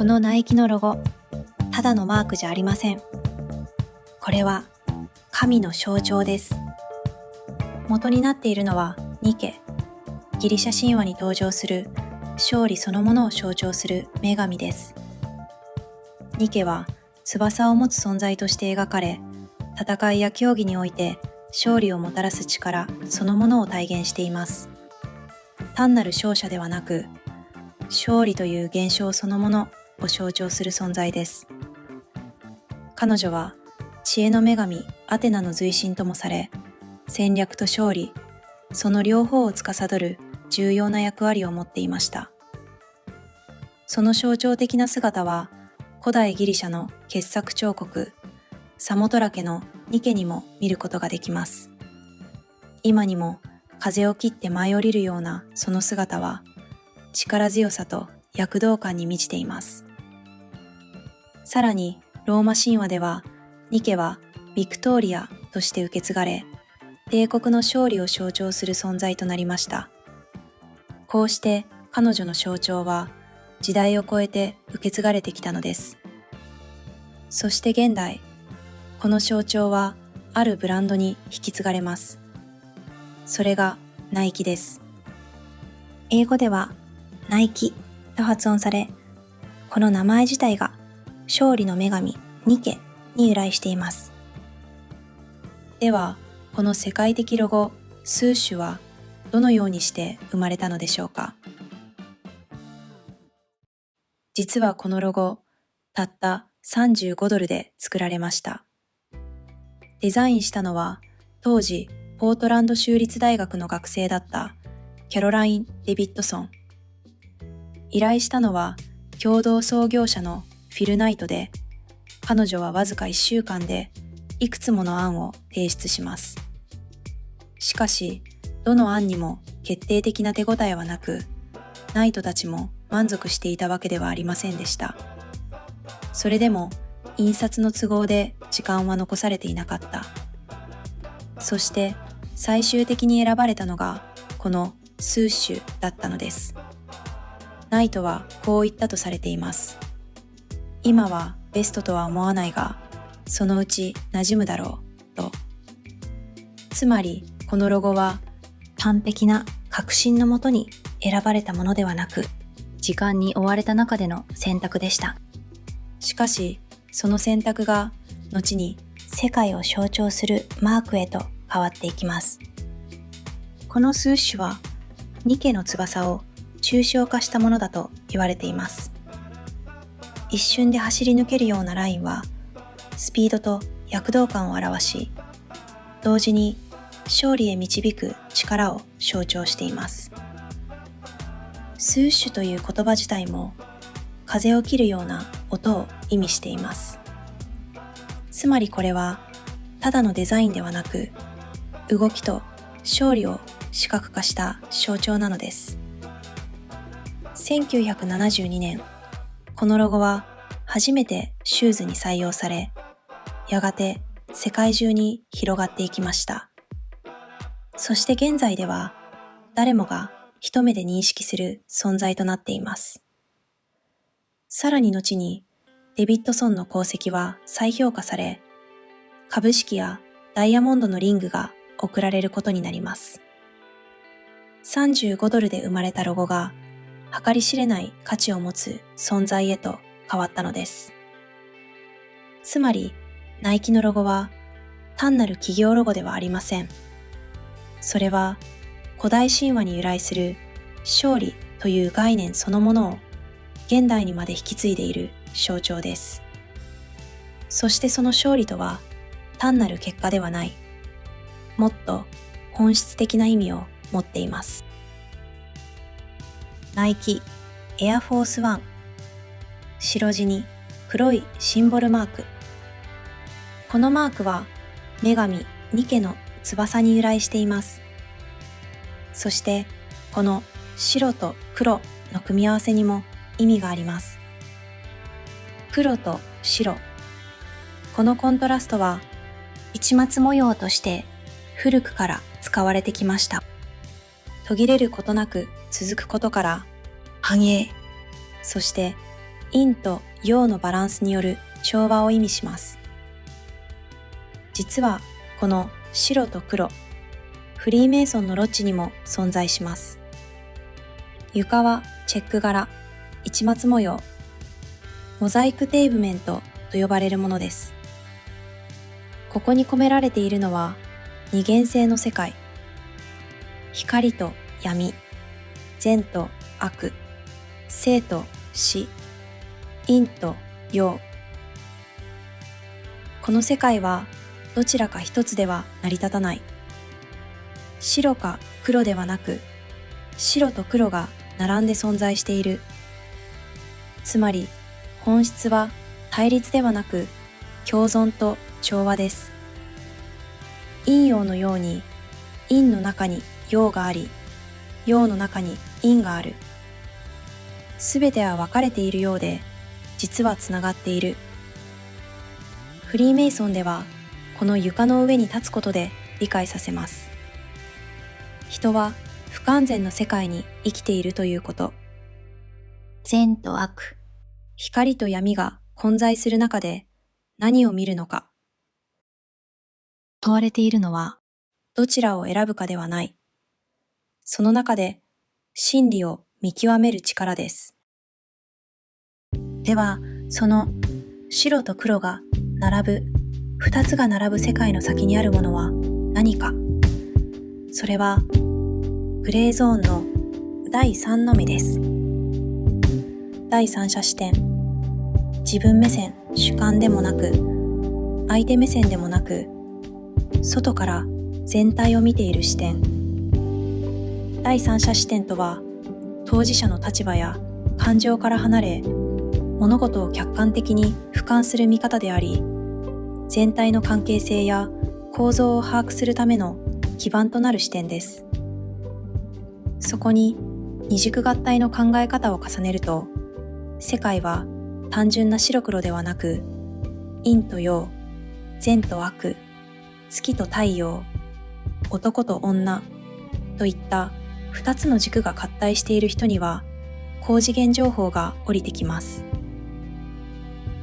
のナイキのロゴ、ただのマークじゃありません。これは神の象徴です。元になっているのはニケ、ギリシャ神話に登場する勝利そのものを象徴する女神です。ニケは翼を持つ存在として描かれ、戦いや競技において勝利をもたらす力そのものを体現しています。単なる勝者ではなく、勝利という現象そのものを象徴する存在です。彼女は知恵の女神アテナの随神ともされ、戦略と勝利、その両方を司る重要な役割を持っていました。その象徴的な姿は、古代ギリシャの傑作彫刻、サモトラケのニケにも見ることができます。今にも風を切って舞い降りるようなその姿は、力強さと躍動感に満ちています。さらに、ローマ神話では、ニケはビクトーリアとして受け継がれ、帝国の勝利を象徴する存在となりました。こうして彼女の象徴は時代を超えて受け継がれてきたのです。そして現代、この象徴はあるブランドに引き継がれます。それがナイキです。英語ではナイキと発音され、この名前自体が勝利の女神ニケに由来しています。では、この世界的ロゴスーシュはどのようにして生まれたのでしょうか。実はこのロゴ、たった$35で作られました。デザインしたのは当時ポートランド州立大学の学生だったキャロライン・デビッドソン。依頼したのは共同創業者のフィル・ナイトで、彼女はわずか1週間でいくつもの案を提出します。しかし、どの案にも決定的な手応えはなく、ナイトたちも満足していたわけではありませんでした。それでも、印刷の都合で時間は残されていなかった。そして、最終的に選ばれたのが、このスーシュだったのです。ナイトはこう言ったとされています。今はベストとは思わないが、そのうち馴染むだろう、と。つまり、このロゴは完璧な確信のもとに選ばれたものではなく、時間に追われた中での選択でした。しかし、その選択が後に世界を象徴するマークへと変わっていきます。このスーシュはニケの翼を抽象化したものだと言われています。一瞬で走り抜けるようなラインはスピードと躍動感を表し、同時に勝利へ導く力を象徴しています。スーシュという言葉自体も風を切るような音を意味しています。つまりこれはただのデザインではなく、動きと勝利を視覚化した象徴なのです。1972年、このロゴは初めてシューズに採用され、やがて世界中に広がっていきました。そして現在では誰もが一目で認識する存在となっています。さらに後にデビッドソンの功績は再評価され、株式やダイヤモンドのリングが贈られることになります。$35で生まれたロゴが計り知れない価値を持つ存在へと変わったのです。つまり、ナイキのロゴは単なる企業ロゴではありません。それは古代神話に由来する勝利という概念そのものを現代にまで引き継いでいる象徴です。そしてその勝利とは単なる結果ではない、もっと本質的な意味を持っています。ナイキエアフォースワン、白地に黒いシンボルマーク。このマークは女神ニケの翼に由来しています。そしてこの白と黒の組み合わせにも意味があります。黒と白、このコントラストは市松模様として古くから使われてきました。途切れることなく続くことから繁栄、そして陰と陽のバランスによる調和を意味します。実はこの白と黒、フリーメイソンのロッジにも存在します。床はチェック柄、市松模様、モザイクテーブメントと呼ばれるものです。ここに込められているのは二元性の世界、光と闇、善と悪、生と死、陰と陽。この世界はどちらか一つでは成り立たない。白か黒ではなく、白と黒が並んで存在している。つまり本質は対立ではなく共存と調和です。陰陽のように陰の中に陽があり、陽の中に陰がある。すべては分かれているようで、実はつながっている。フリーメイソンではこの床の上に立つことで理解させます。人は不完全の世界に生きているということ。善と悪、光と闇が混在する中で何を見るのか。問われているのはどちらを選ぶかではない。その中で真理を見極める力です。では、その白と黒が並ぶ、二つが並ぶ世界の先にあるものは何か。それはグレーゾーンの第三の目です。第三者視点、自分目線、主観でもなく、相手目線でもなく、外から全体を見ている視点。第三者視点とは、当事者の立場や感情から離れ、物事を客観的に俯瞰する見方であり、全体の関係性や構造を把握するための基盤となる視点です。そこに二軸合体の考え方を重ねると、世界は単純な白黒ではなく、陰と陽、善と悪、月と太陽、男と女といった二つの軸が合体している人には、高次元情報が降りてきます。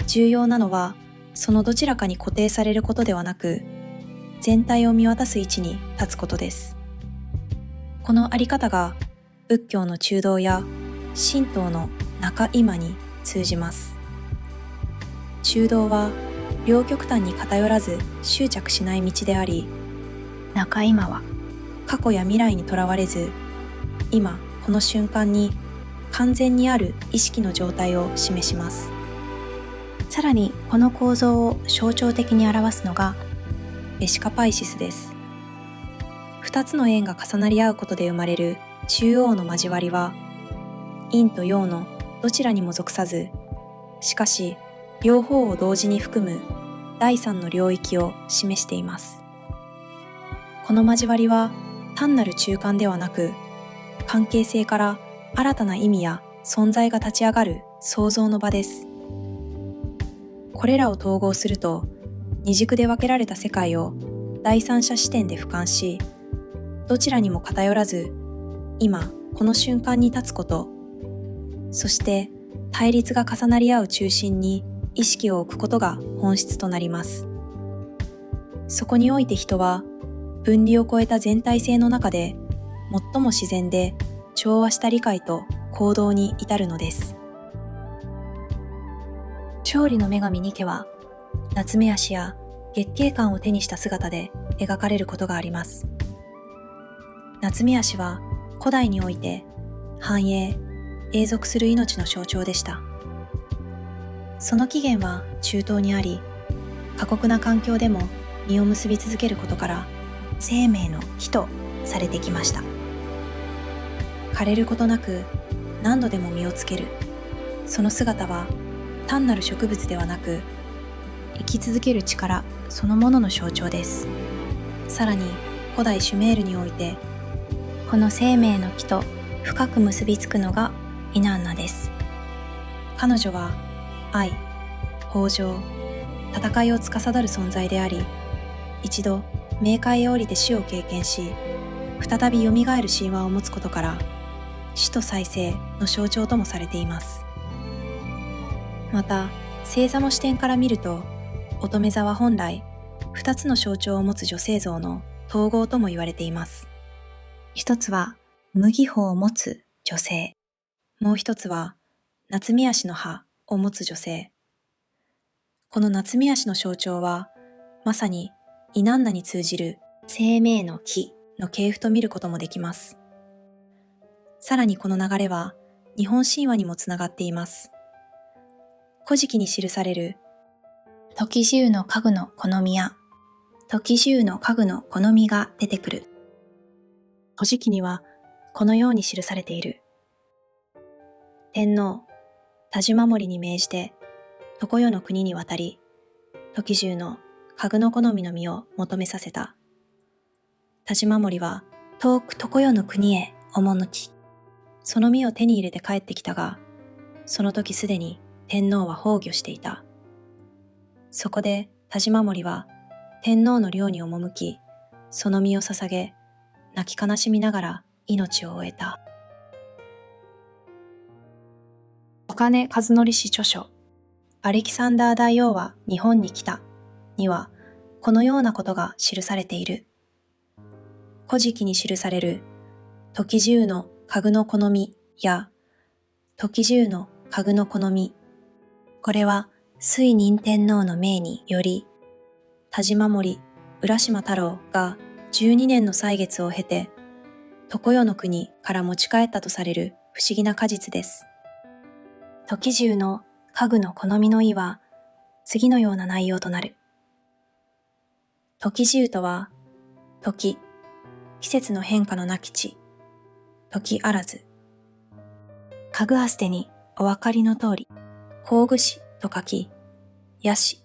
重要なのは、そのどちらかに固定されることではなく、全体を見渡す位置に立つことです。このあり方が仏教の中道や神道の中今に通じます。中道は両極端に偏らず執着しない道であり、中今は過去や未来にとらわれず、今この瞬間に完全にある意識の状態を示します。さらにこの構造を象徴的に表すのがベシカパイシスです。二つの円が重なり合うことで生まれる中央の交わりは、陰と陽のどちらにも属さず、しかし両方を同時に含む第三の領域を示しています。この交わりは単なる中間ではなく、関係性から新たな意味や存在が立ち上がる創造の場です。これらを統合すると、二軸で分けられた世界を第三者視点で俯瞰し、どちらにも偏らず、今この瞬間に立つこと、そして対立が重なり合う中心に意識を置くことが本質となります。そこにおいて人は、分離を超えた全体性の中で最も自然で調和した理解と行動に至るのです。勝利の女神ニケは、夏目足や月桂冠を手にした姿で描かれることがあります。夏目足は古代において繁栄、永続する命の象徴でした。その起源は中東にあり、過酷な環境でも実を結び続けることから生命の木とされてきました。枯れることなく何度でも実をつける、その姿は単なる植物ではなく、生き続ける力そのものの象徴です。さらに古代シュメールにおいて、この生命の木と深く結びつくのがイナンナです。彼女は愛、豊穣、戦いを司る存在であり、一度冥界へ降りて死を経験し、再び蘇る神話を持つことから、死と再生の象徴ともされています。また、星座の視点から見ると、乙女座は本来、2つの象徴を持つ女性像の統合とも言われています。一つは、麦穂を持つ女性。もう一つは、夏目足の葉を持つ女性。この夏目足の象徴は、まさにイナンナに通じる生命の木の系譜と見ることもできます。さらにこの流れは、日本神話にもつながっています。古事記に記される、時十の家具の好みや、時十の家具の好みが出てくる。古事記には、このように記されている。天皇、田島守に命じて、常世の国に渡り、時十の家具の好みの実を求めさせた。田島守は遠く常世の国へ赴き、その実を手に入れて帰ってきたが、その時すでに天皇は崩御していた。そこで田島守は天皇の陵に赴き、その実を捧げ、泣き悲しみながら命を終えた。岡根和則氏著書、アレキサンダー大王は日本に来たには、このようなことが記されている。古事記に記される、時十の家具の好みや、時十の家具の好み。これは、隋仁天皇の命により、田島守、浦島太郎が12年の歳月を経て、常世の国から持ち帰ったとされる不思議な果実です。時十の家具の好みの意は、次のような内容となる。時十とは、時、季節の変化のなき地、時あらず。家具あすてにお分かりの通り、工具師と書き、やし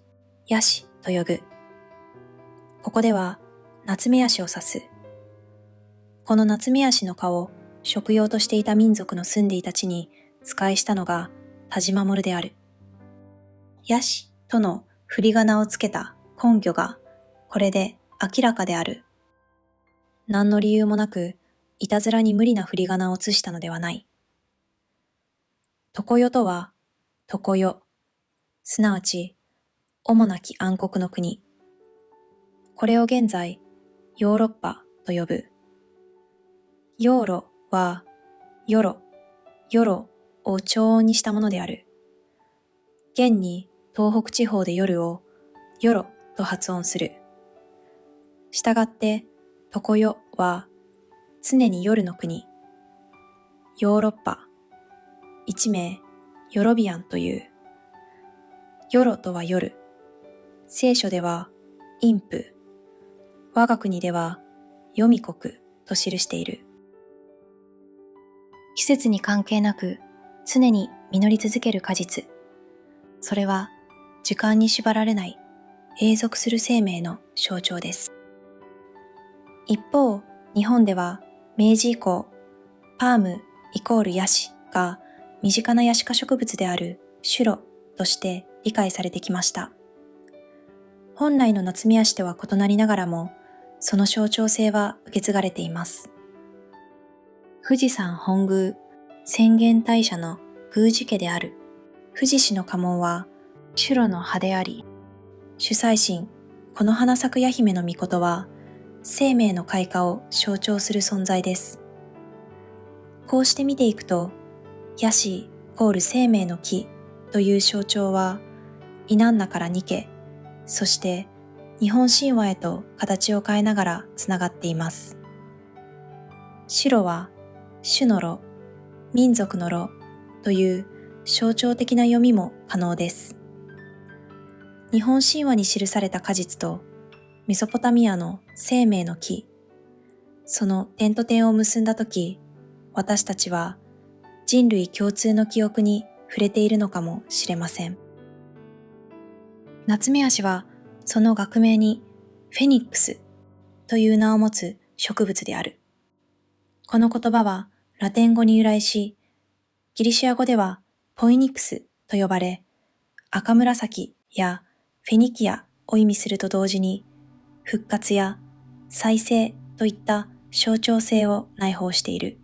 と呼ぶ。ここでは、夏目足を指す。この夏目足の葉を食用としていた民族の住んでいた地に使いしたのが田島守である。やしとの振り仮名をつけた根拠がこれで明らかである。何の理由もなく、いたずらに無理な振り仮名を移したのではない。常世とは、常世、すなわち、主なき暗黒の国。これを現在、ヨーロッパと呼ぶ。ヨーロは、ヨロを長音にしたものである。現に東北地方で夜をヨロと発音する。したがって、常世は常に夜の国。ヨーロッパ、一名ヨロビアンという。ヨロとは夜。聖書では陰譜。我が国では黄泉国と記している。季節に関係なく常に実り続ける果実。それは時間に縛られない永続する生命の象徴です。一方、日本では明治以降、パームイコールヤシが身近なヤシ科植物であるシュロとして理解されてきました。本来の夏目ヤシとは異なりながらも、その象徴性は受け継がれています。富士山本宮浅間大社の宮司家である富士氏の家紋はシュロの葉であり、主催神この花咲く八姫の命は生命の開花を象徴する存在です。こうして見ていくと、ヤシイコール生命の木という象徴はイナンナからニケ、そして日本神話へと形を変えながらつながっています。シュロは種のロ、民族のロという象徴的な読みも可能です。日本神話に記された果実とメソポタミアの生命の木、その点と点を結んだとき、私たちは人類共通の記憶に触れているのかもしれません。夏目足はその学名にフェニックスという名を持つ植物である。この言葉はラテン語に由来し、ギリシア語ではポイニクスと呼ばれ、赤紫やフェニキアを意味すると同時に、復活や再生といった象徴性を内包している。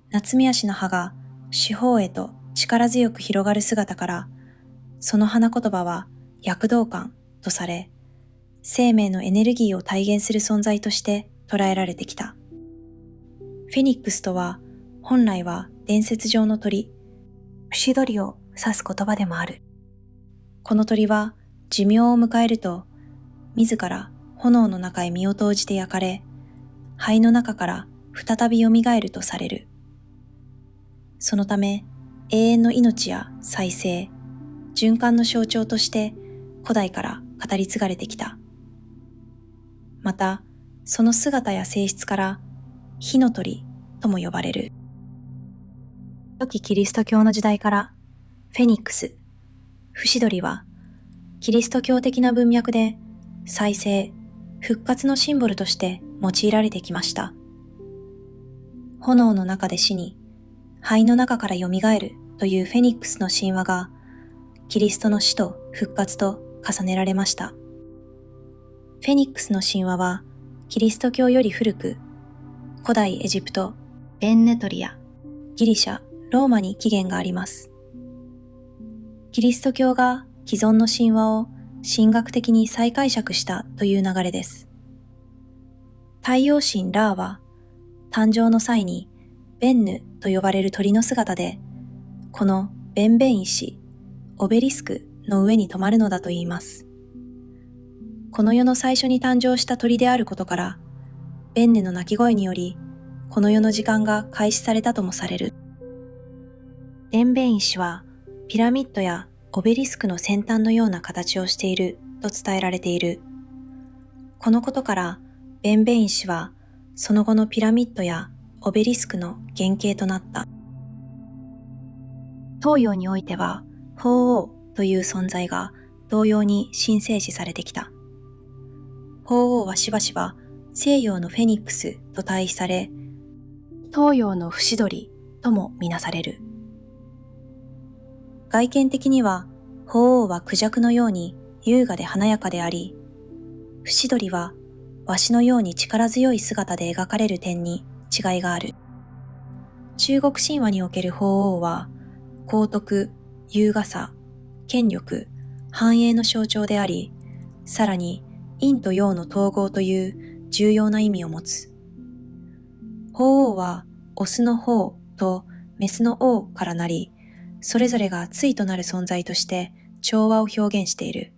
夏目足の葉が四方へと力強く広がる姿から、その花言葉は躍動感とされ、生命のエネルギーを体現する存在として捉えられてきた。フェニックスとは、本来は伝説上の鳥、節鳥を指す言葉でもある。この鳥は寿命を迎えると、自ら炎の中へ身を投じて焼かれ、灰の中から再び蘇るとされる。そのため、永遠の命や再生、循環の象徴として古代から語り継がれてきた。また、その姿や性質から火の鳥とも呼ばれる。初期キリスト教の時代からフェニックス、節鳥はキリスト教的な文脈で再生、復活のシンボルとして用いられてきました。炎の中で死に、灰の中から蘇るというフェニックスの神話がキリストの死と復活と重ねられました。フェニックスの神話はキリスト教より古く、古代エジプト、ベンネトリア、ギリシャ、ローマに起源があります。キリスト教が既存の神話を神学的に再解釈したという流れです。太陽神ラーは誕生の際にベンヌと呼ばれる鳥の姿で、このベンベン石、オベリスクの上に止まるのだといいます。この世の最初に誕生した鳥であることから、ベンヌの鳴き声により、この世の時間が開始されたともされる。ベンベン石はピラミッドやオベリスクの先端のような形をしていると伝えられている。このことから、ベンベン石はその後のピラミッドやオベリスクの原型となった。東洋においては、鳳凰という存在が同様に神聖視されてきた。鳳凰はしばしば西洋のフェニックスと対比され、東洋の節鳥ともみなされる。外見的には、鳳凰は孔雀のように優雅で華やかであり、節鳥は鷲のように力強い姿で描かれる点に違いがある。中国神話における鳳凰は、皇徳、優雅さ、権力、繁栄の象徴であり、さらに陰と陽の統合という重要な意味を持つ。鳳凰は、オスの鳳とメスの王からなり、それぞれが対となる存在として調和を表現している。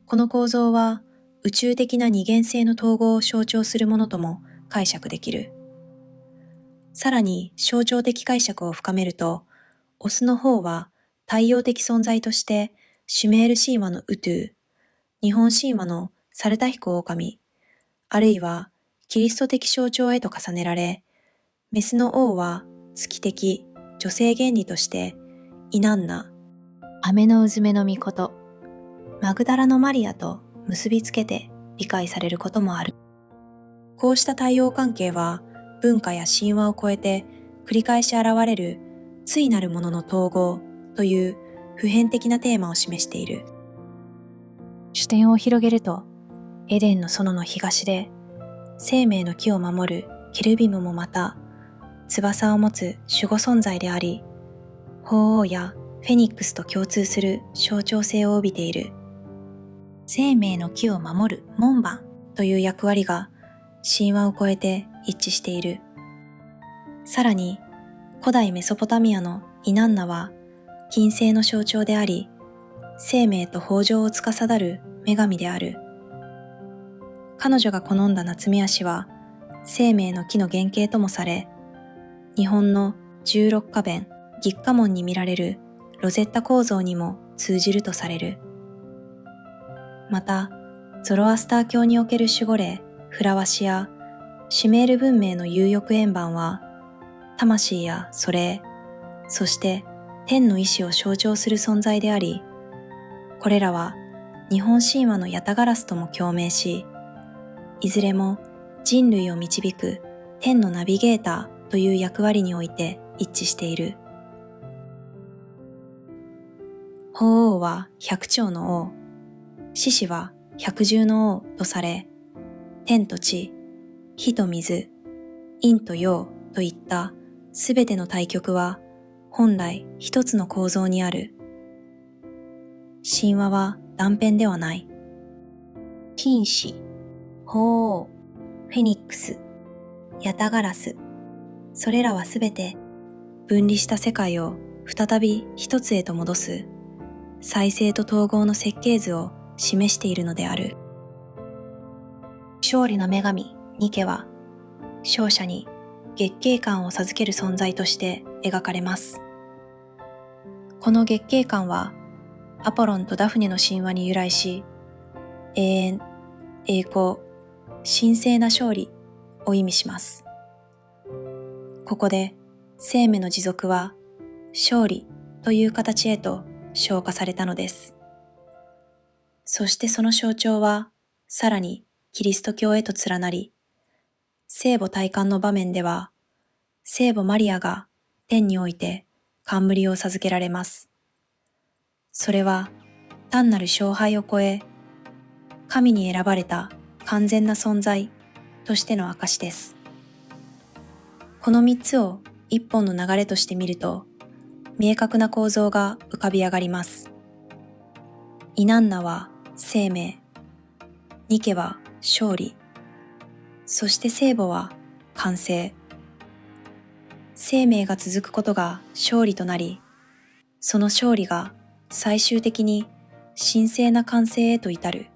この構造は宇宙的な二元性の統合を象徴するものとも解釈できる。さらに象徴的解釈を深めると、オスの方は太陽的存在としてシュメール神話のウトゥ、日本神話のサルタヒコオオカミ、あるいはキリスト的象徴へと重ねられ、メスの王は月的女性原理としてイナンナ、雨のうずめの御事、マグダラのマリアと結びつけて理解されることもある。こうした対応関係は文化や神話を超えて繰り返し現れる対なるものの統合という普遍的なテーマを示している。視点を広げると、エデンの園の東で生命の木を守るケルビムもまた翼を持つ守護存在であり、鳳凰やフェニックスと共通する象徴性を帯びている。生命の木を守る門番という役割が神話を超えて一致している。さらに、古代メソポタミアのイナンナは金星の象徴であり、生命と豊穣を司る女神である。彼女が好んだ夏目足は生命の木の原型ともされ、日本の16花弁、菊花紋に見られるロゼッタ構造にも通じるとされる。また、ゾロアスター教における守護霊、フラワシやシュメール文明の有翼円盤は、魂や祖霊、そして天の意志を象徴する存在であり、これらは日本神話のヤタガラスとも共鳴し、いずれも人類を導く天のナビゲーターという役割において一致している。鳳凰は百鳥の王、獅子は百獣の王とされ、天と地、火と水、陰と陽といったすべての対極は本来一つの構造にある。神話は断片ではない。天使、鳳凰、フェニックス、ヤタガラス、それらはすべて分離した世界を再び一つへと戻す再生と統合の設計図を示しているのである。勝利の女神ニケは勝者に月桂冠を授ける存在として描かれます。この月桂冠はアポロンとダフネの神話に由来し、永遠、栄光、神聖な勝利を意味します。ここで生命の持続は勝利という形へと昇華されたのです。そしてその象徴はさらにキリスト教へと連なり、聖母戴冠の場面では聖母マリアが天において冠を授けられます。それは単なる勝敗を超え、神に選ばれた完全な存在としての証です。この3つを一本の流れとして見ると、明確な構造が浮かび上がります。イナンナは生命、ニケは勝利、そして聖母は完成。生命が続くことが勝利となり、その勝利が最終的に神聖な完成へと至る。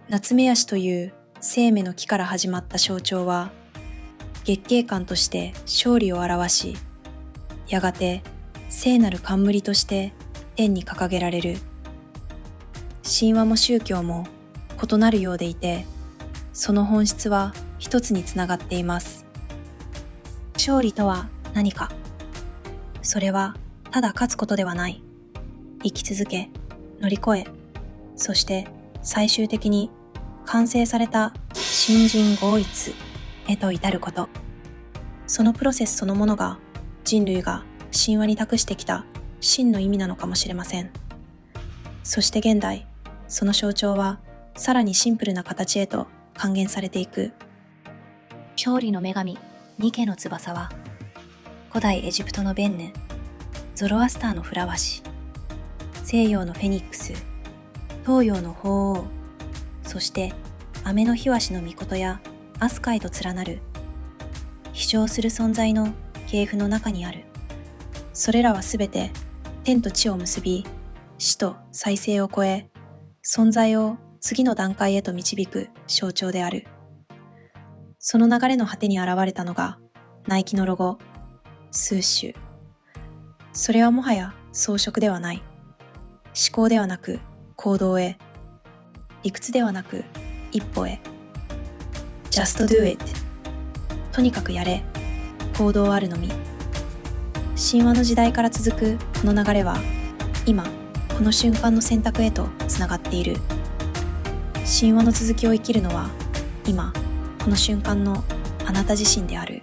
夏目足という生命の木から始まった象徴は、月桂冠として勝利を表し、やがて聖なる冠として天に掲げられる。神話も宗教も異なるようでいて、その本質は一つにつながっています。勝利とは何か？それはただ勝つことではない。生き続け、乗り越え、そして最終的に完成された新人合一へと至ること。そのプロセスそのものが人類が神話に託してきた真の意味なのかもしれません。そして現代、その象徴はさらにシンプルな形へと還元されていく。勝利の女神ニケの翼は、古代エジプトのベンヌ、ゾロアスターのフラワシ、西洋のフェニックス、東洋の鳳凰、そして雨の日和の御やアスカイと連なる飛翔する存在の系譜の中にある。それらはすべて天と地を結び、死と再生を超え、存在を次の段階へと導く象徴である。その流れの果てに現れたのがナイキのロゴ、スーシュ。それはもはや装飾ではない。思考ではなく行動へ。理屈ではなく一歩へ。Just do it。とにかくやれ。行動あるのみ。神話の時代から続くこの流れは、今、この瞬間の選択へとつながっている。神話の続きを生きるのは、今、この瞬間のあなた自身である。